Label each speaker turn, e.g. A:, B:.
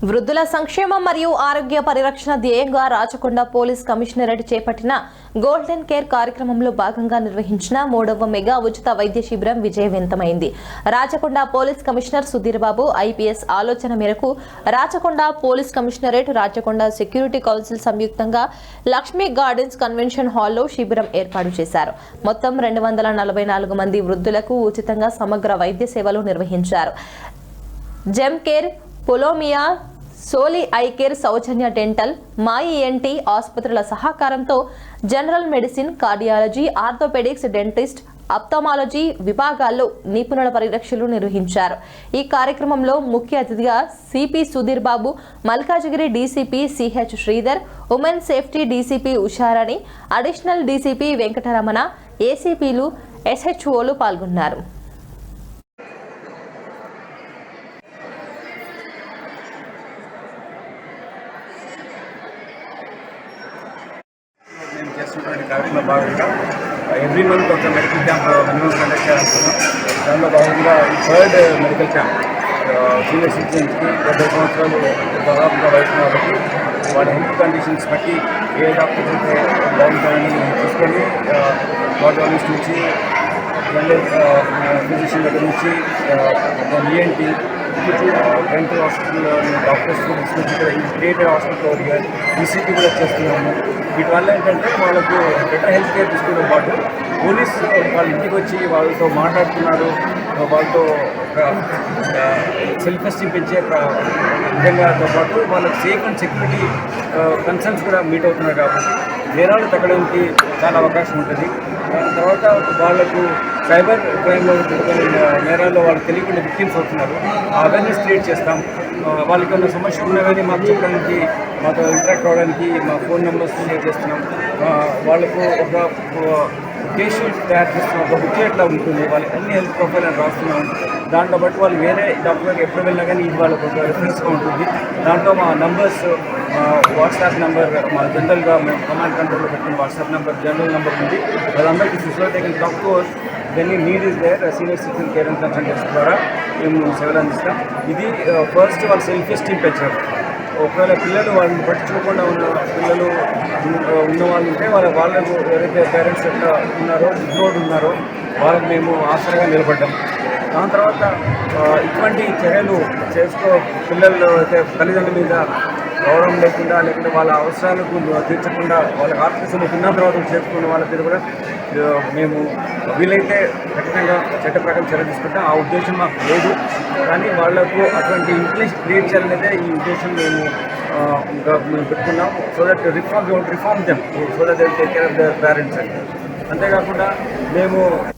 A: వృద్ధుల సంక్షేమం మరియు ఆరోగ్య పరిరక్షణ ధ్యేయంగా రాచకొండ పోలీస్ కమిషనరేట్ చేపట్టిన గోల్డెన్ కేర్ కార్యక్రమంలో భాగంగా నిర్వహించిన 3వ మెగా ఉచిత వైద్య శిబిరం విజయవంతమైంది. Rachakonda police commissioner Sudheer Babu IPS ఆలోచన మేరకు Rachakonda police commissionerate, Rachakonda security council సంయుక్తంగా లక్ష్మీ గార్డెన్స్ కన్వెన్షన్ హాల్లో శిబిరం ఏర్పాటు చేశారు. మొత్తం 244 మంది వృద్ధులకు ఉచితంగా సమగ్ర వైద్య సేవలు నిర్వహించారు. జెమ్ కేర్, పొలోమియా, సోలి ఐ కేర్, సౌజన్య డెంటల్, మాయి ఎన్టీ ఆసుపత్రుల సహకారంతో general medicine, cardiology, orthopedics, dentist, ophthalmology విభాగాల్లో నిపుణుల పరీక్షలు నిర్వహించారు. ఈ కార్యక్రమంలో ముఖ్య అతిథిగా CP Sudheer Babu, Malkajgiri DCP CH Sridhar, women safety DCP Usharani, additional DCP Venkataramana, ఏసీపీలు, ఎస్హెచ్ఓలు పాల్గొన్నారు.
B: కార్యక్రమంలో భాగంగా ఎవ్రీ మంత్ ఒక మెడికల్ క్యాంప్ మినిమం కండక్ట్ చేయాలనుకున్నాం. దానిలో భాగంగా ఈ 3rd మెడికల్ క్యాంప్ సీనియర్ సిటిజన్స్కి 70 సంవత్సరాలు దాదాపుగా వయసు కాబట్టి వాళ్ళ హెల్త్ కండిషన్స్ బట్టి ఏ డాక్టర్ అయితే బాగుంటారని చూసుకొని కార్డియాలజిస్ట్ నుంచి జనరల్ ఫిజిషియన్ దగ్గర నుంచి ఈఎన్టీ డెంటల్ హాస్పిటల్ డాక్టర్స్ తీసుకొచ్చి ఇక్కడ ఇంటిగ్రేటెడ్ హాస్పిటల్ ఈసీటీ కూడా చేస్తున్నాము. వీటి వల్ల ఏంటంటే వాళ్ళకు బెటర్ హెల్త్ కేర్ తీసుకోవడం పాటు పోలీస్ వాళ్ళ ఇంటికి వచ్చి వాళ్ళతో మాట్లాడుతున్నారు, వాళ్ళతో సెల్ఫ్ ఎస్టీమ్ పెంచే విధంగాతో పాటు వాళ్ళకి సేఫ్ అండ్ సెక్యూరిటీ కన్సర్న్స్ కూడా మీట్ అవుతున్నారు కాబట్టి నేరాలు తగ్గడానికి చాలా అవకాశం ఉంటుంది. దాని తర్వాత వాళ్ళకు సైబర్ క్రైమ్లో నేరాల్లో వాళ్ళకి తెలియకుండా విక్టిమ్స్ అవుతున్నారు. అవేర్నెస్ క్రియేట్ చేస్తాం. వాళ్ళకి ఉన్న సమస్య ఉన్నా కానీ మాకు చెప్పడానికి, మాతో ఇంటరాక్ట్ అవ్వడానికి మా ఫోన్ నెంబర్స్ షేర్ చేస్తున్నాం. వాళ్ళకు ఒక కేసు తయారు చేస్తున్నాం, ఒక బుక్ ఎట్లా ఉంటుంది, వాళ్ళకి అన్ని హెల్త్ ప్రొఫైల్ అని రాస్తున్నాం. దాంట్లో బట్టి వాళ్ళు వేరే డాక్టర్కి ఎప్పుడు వెళ్ళినా కానీ ఇది వాళ్ళకు ఒక రెఫరెన్స్గా ఉంటుంది. దాంట్లో మా నంబర్స్, వాట్సాప్ నెంబర్, మా జనరల్గా మేము కమాండ్ కంట్రోల్లో పెట్టిన వాట్సాప్ నెంబర్, జనరల్ నెంబర్ ఉంది. వాళ్ళందరికీ ఫెసిలిటీ తక్కువ then need is there senior citizen care and consultancy ద్వారా మేము సేవలు అందిస్తాం. ఇది ఫస్ట్ వాళ్ళ సెల్ఫ్ ఎస్టీమ్ పెంచడం. ఒకవేళ పిల్లలు వాళ్ళని పట్టించుకోకుండా ఉన్న పిల్లలు ఉన్నవాళ్ళు ఉంటే వాళ్ళకు ఎవరైతే పేరెంట్స్ ఎట్లా ఉన్నారో, ఇగ్నోర్డ్ ఉన్నారో వాళ్ళకి మేము ఆసరాగా నిలబడ్డాం. దాని తర్వాత ఇటువంటి చర్యలు పిల్లలు అయితే తల్లిదండ్రుల మీద గౌరవం లేకుంటే వాళ్ళ అవసరాలకు తీర్చకుండా వాళ్ళకి ఆర్థిక సమస్య ఉన్న తర్వాత చేసుకున్న వాళ్ళ మీద కూడా మేము వీలైతే ఖచ్చితంగా చట్ట ప్రకారం చర్య తీసుకుంటాం. ఆ ఉద్దేశం మాకు లేదు, కానీ వాళ్లకు అటువంటి ఇంప్లిషన్ క్రియేట్ చేయాలనేదే ఈ ఉద్దేశం మేము పెట్టుకున్నాం. So that reform them, so that they take care of the parents. అంతేకాకుండా మేము